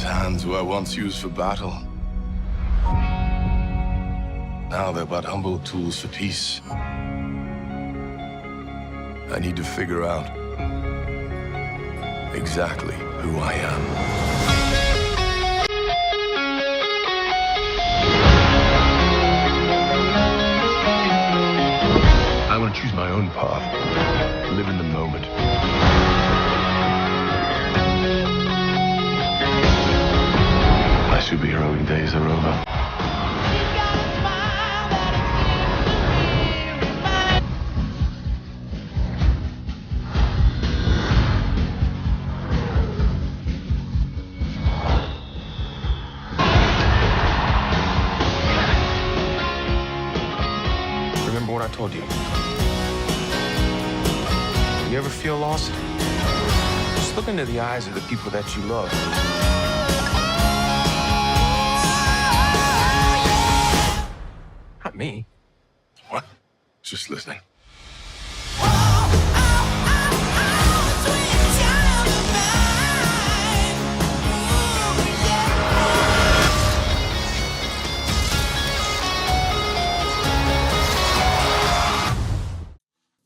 These hands were once used for battle. Now they're but humble tools for peace. I need to figure out exactly who I am. I want to choose my own path, live in the moment. My superheroing days are over. Remember what I told you? You ever feel lost? Just look into the eyes of the people that you love. Not me. What? Just listening.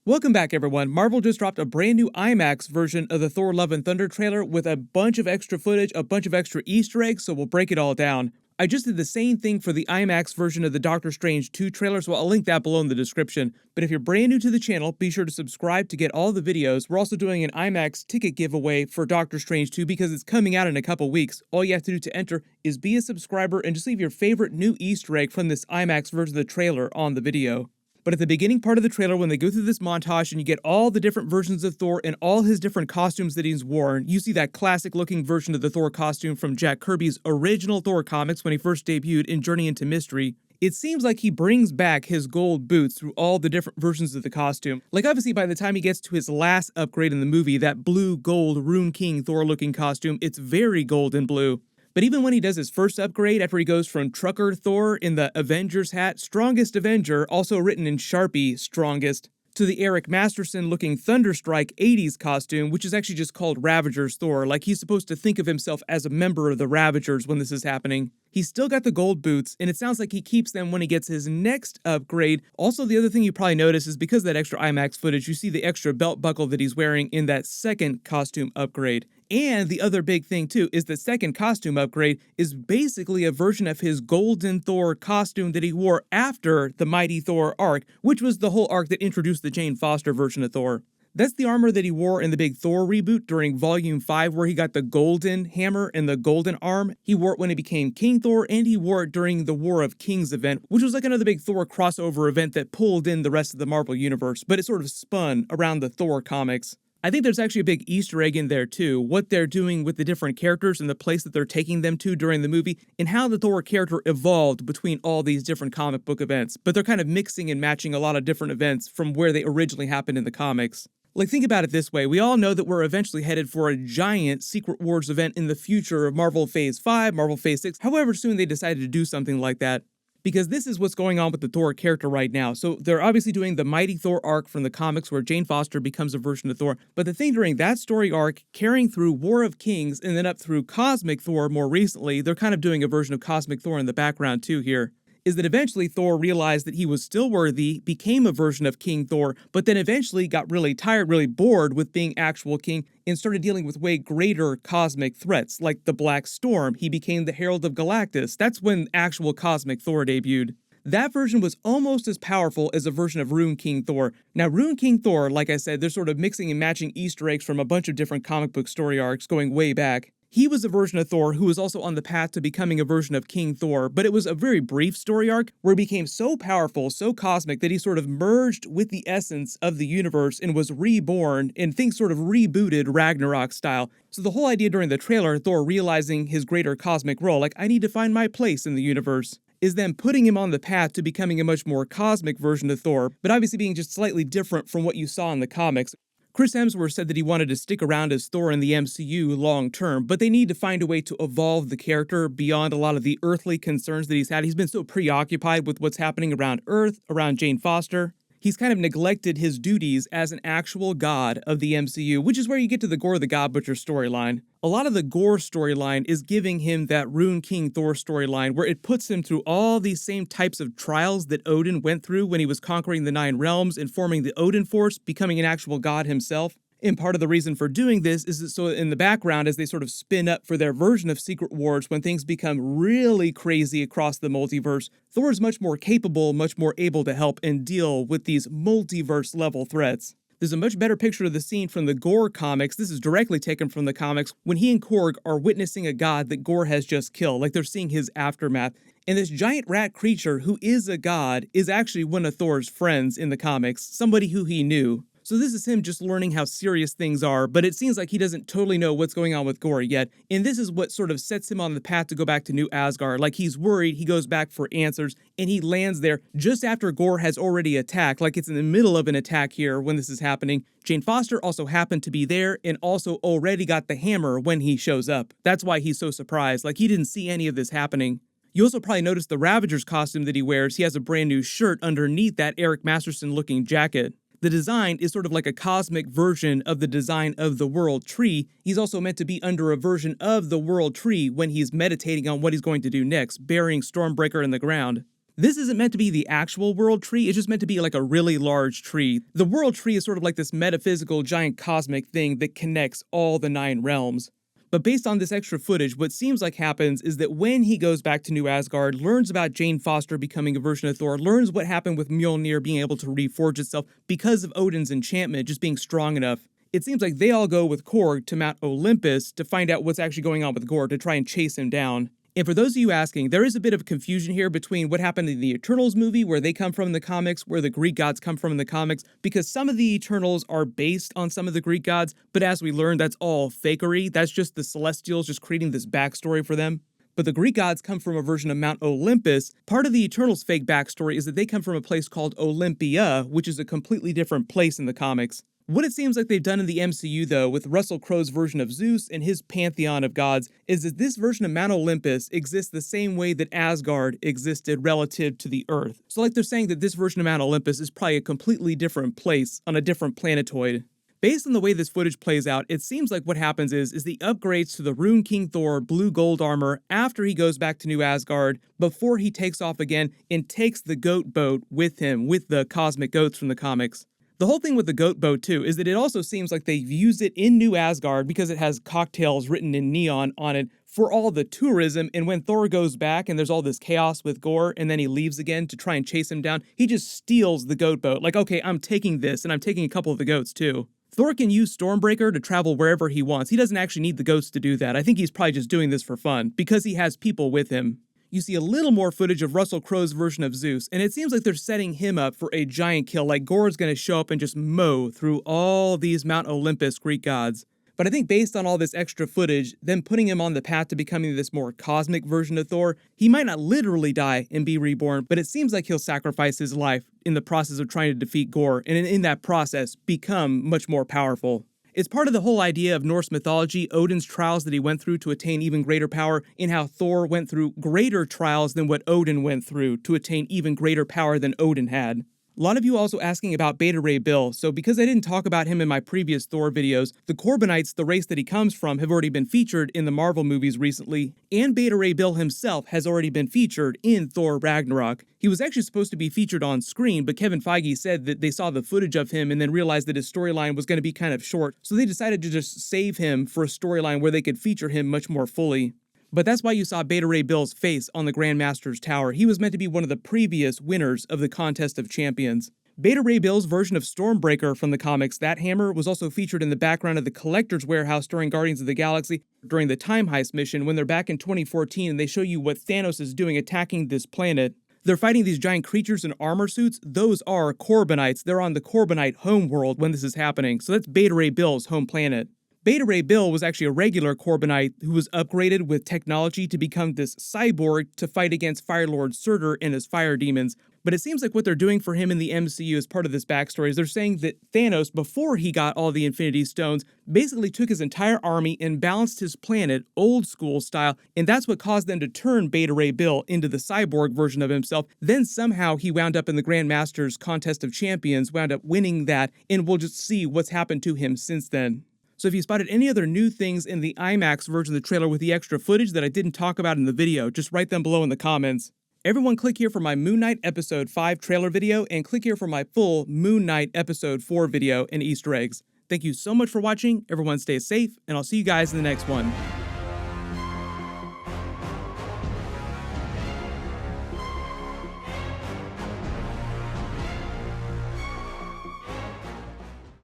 Welcome back, everyone. Marvel just dropped a brand new IMAX version of the Thor Love and Thunder trailer with a bunch of extra footage, a bunch of extra Easter eggs, so we'll break it all down. I just did the same thing for the IMAX version of the Doctor Strange 2 trailer, so I'll link that below in the description. But if you're brand new to the channel, be sure to subscribe to get all the videos. We're also doing an IMAX ticket giveaway for Doctor Strange 2 because it's coming out in a couple weeks. All you have to do to enter is be a subscriber and just leave your favorite new Easter egg from this IMAX version of the trailer on the video. But at the beginning part of the trailer, when they go through this montage and you get all the different versions of Thor and all his different costumes that he's worn, you see that classic looking version of the Thor costume from Jack Kirby's original Thor comics when he first debuted in Journey into Mystery. It seems like he brings back his gold boots through all the different versions of the costume. Like obviously by the time he gets to his last upgrade in the movie, that blue gold Rune King Thor looking costume, it's very gold and blue. But even when he does his first upgrade after he goes from Trucker Thor in the Avengers hat, Strongest Avenger, also written in Sharpie, Strongest, to the Eric Masterson looking Thunderstrike 80s costume, which is actually just called Ravagers Thor, like he's supposed to think of himself as a member of the Ravagers when this is happening. He's still got the gold boots, and it sounds like he keeps them when he gets his next upgrade. Also, the other thing you probably notice is because of that extra IMAX footage, you see the extra belt buckle that he's wearing in that second costume upgrade. And the other big thing too is the second costume upgrade is basically a version of his Golden Thor costume that he wore after the Mighty Thor arc, which was the whole arc that introduced the Jane Foster version of Thor. That's the armor that he wore in the big Thor reboot during Volume 5 where he got the golden hammer and the golden arm. He wore it when he became King Thor, and he wore it during the War of Kings event, which was like another big Thor crossover event that pulled in the rest of the Marvel Universe, but it sort of spun around the Thor comics. I think there's actually a big Easter egg in there too, what they're doing with the different characters and the place that they're taking them to during the movie, and how the Thor character evolved between all these different comic book events. But they're kind of mixing and matching a lot of different events from where they originally happened in the comics. Like, think about it this way, we all know that we're eventually headed for a giant Secret Wars event in the future of Marvel Phase 5, Marvel Phase 6, however soon they decided to do something like that. Because this is what's going on with the Thor character right now. So they're obviously doing the Mighty Thor arc from the comics where Jane Foster becomes a version of Thor. But the thing during that story arc, carrying through War of Kings and then up through Cosmic Thor more recently, they're kind of doing a version of Cosmic Thor in the background too here, is that eventually Thor realized that he was still worthy, became a version of King Thor, but then eventually got really tired, really bored with being actual king, and started dealing with way greater cosmic threats, like the Black Storm. He became the Herald of Galactus. That's when actual Cosmic Thor debuted. That version was almost as powerful as a version of Rune King Thor. Now, Rune King Thor, like I said, they're sort of mixing and matching Easter eggs from a bunch of different comic book story arcs going way back. He was a version of Thor who was also on the path to becoming a version of King Thor, but it was a very brief story arc where he became so powerful, so cosmic, that he sort of merged with the essence of the universe and was reborn, and things sort of rebooted Ragnarok style. So the whole idea during the trailer, Thor realizing his greater cosmic role, like, I need to find my place in the universe, is then putting him on the path to becoming a much more cosmic version of Thor, but obviously being just slightly different from what you saw in the comics. Chris Hemsworth said that he wanted to stick around as Thor in the MCU long term, but they need to find a way to evolve the character beyond a lot of the earthly concerns that he's had. He's been so preoccupied with what's happening around Earth, around Jane Foster. He's kind of neglected his duties as an actual god of the MCU, which is where you get to the Gorr the God Butcher storyline. A lot of the Gorr storyline is giving him that Rune King Thor storyline where it puts him through all these same types of trials that Odin went through when he was conquering the 9 realms and forming the Odin Force, becoming an actual god himself. And part of the reason for doing this is that so in the background, as they sort of spin up for their version of Secret Wars, when things become really crazy across the multiverse, Thor is much more capable, much more able to help and deal with these multiverse-level threats. There's a much better picture of the scene from the Gorr comics. This is directly taken from the comics when he and Korg are witnessing a god that Gorr has just killed, like they're seeing his aftermath. And this giant rat creature, who is a god, is actually one of Thor's friends in the comics, somebody who he knew. So this is him just learning how serious things are, but it seems like he doesn't totally know what's going on with Gorr yet, and this is what sort of sets him on the path to go back to New Asgard. Like, he's worried, he goes back for answers, and he lands there just after Gorr has already attacked, like it's in the middle of an attack here when this is happening. Jane Foster also happened to be there and also already got the hammer when he shows up. That's why he's so surprised, like he didn't see any of this happening. You also probably noticed the Ravager's costume that he wears. He has a brand new shirt underneath that Eric Masterson looking jacket. The design is sort of like a cosmic version of the design of the World Tree. He's also meant to be under a version of the World Tree when he's meditating on what he's going to do next, burying Stormbreaker in the ground. This isn't meant to be the actual World Tree, it's just meant to be like a really large tree. The World Tree is sort of like this metaphysical giant cosmic thing that connects all the 9 realms. But based on this extra footage, what seems like happens is that when he goes back to New Asgard, learns about Jane Foster becoming a version of Thor, learns what happened with Mjolnir being able to reforge itself because of Odin's enchantment just being strong enough, it seems like they all go with Korg to Mount Olympus to find out what's actually going on with Gorr to try and chase him down. And for those of you asking, there is a bit of confusion here between what happened in the Eternals movie, where they come from in the comics, where the Greek gods come from in the comics, because some of the Eternals are based on some of the Greek gods, but as we learned, that's all fakery. That's just the Celestials just creating this backstory for them. But the Greek gods come from a version of Mount Olympus. Part of the Eternals' fake backstory is that they come from a place called Olympia, which is a completely different place in the comics. What it seems like they've done in the MCU, though, with Russell Crowe's version of Zeus and his pantheon of gods, is that this version of Mount Olympus exists the same way that Asgard existed relative to the Earth. So like they're saying that this version of Mount Olympus is probably a completely different place on a different planetoid. Based on the way this footage plays out, it seems like what happens is the upgrades to the Rune King Thor blue gold armor after he goes back to New Asgard, before he takes off again and takes the goat boat with him, with the cosmic goats from the comics. The whole thing with the goat boat, too, is that it also seems like they've used it in New Asgard because it has cocktails written in neon on it for all the tourism, and when Thor goes back and there's all this chaos with Gorr, and then he leaves again to try and chase him down, he just steals the goat boat. Like, okay, I'm taking this, and I'm taking a couple of the goats, too. Thor can use Stormbreaker to travel wherever he wants. He doesn't actually need the goats to do that. I think he's probably just doing this for fun, because he has people with him. You see a little more footage of Russell Crowe's version of Zeus, and it seems like they're setting him up for a giant kill, like Gorr's gonna show up and just mow through all these Mount Olympus Greek gods. But I think based on all this extra footage, them putting him on the path to becoming this more cosmic version of Thor, he might not literally die and be reborn, but it seems like he'll sacrifice his life in the process of trying to defeat Gorr, and in that process, become much more powerful. It's part of the whole idea of Norse mythology, Odin's trials that he went through to attain even greater power, and how Thor went through greater trials than what Odin went through to attain even greater power than Odin had. A lot of you also asking about Beta Ray Bill, so because I didn't talk about him in my previous Thor videos, the Corbinites, the race that he comes from, have already been featured in the Marvel movies recently, and Beta Ray Bill himself has already been featured in Thor Ragnarok. He was actually supposed to be featured on screen, but Kevin Feige said that they saw the footage of him and then realized that his storyline was going to be kind of short, so they decided to just save him for a storyline where they could feature him much more fully. But that's why you saw Beta Ray Bill's face on the Grandmaster's Tower. He was meant to be one of the previous winners of the Contest of Champions. Beta Ray Bill's version of Stormbreaker from the comics, that hammer, was also featured in the background of the Collector's Warehouse during Guardians of the Galaxy during the Time Heist mission when they're back in 2014 and they show you what Thanos is doing attacking this planet. They're fighting these giant creatures in armor suits. Those are Corbinites. They're on the Corbinite homeworld when this is happening, so that's Beta Ray Bill's home planet. Beta Ray Bill was actually a regular Corbinite who was upgraded with technology to become this cyborg to fight against Firelord Surtur and his fire demons. But it seems like what they're doing for him in the MCU as part of this backstory is they're saying that Thanos, before he got all the Infinity Stones, basically took his entire army and balanced his planet old school style, and that's what caused them to turn Beta Ray Bill into the cyborg version of himself. Then somehow he wound up in the Grandmaster's Contest of Champions, wound up winning that, and we'll just see what's happened to him since then. So if you spotted any other new things in the IMAX version of the trailer with the extra footage that I didn't talk about in the video, just write them below in the comments. Everyone click here for my Moon Knight Episode 5 trailer video, and click here for my full Moon Knight Episode 4 video and Easter eggs. Thank you so much for watching, everyone stay safe, and I'll see you guys in the next one.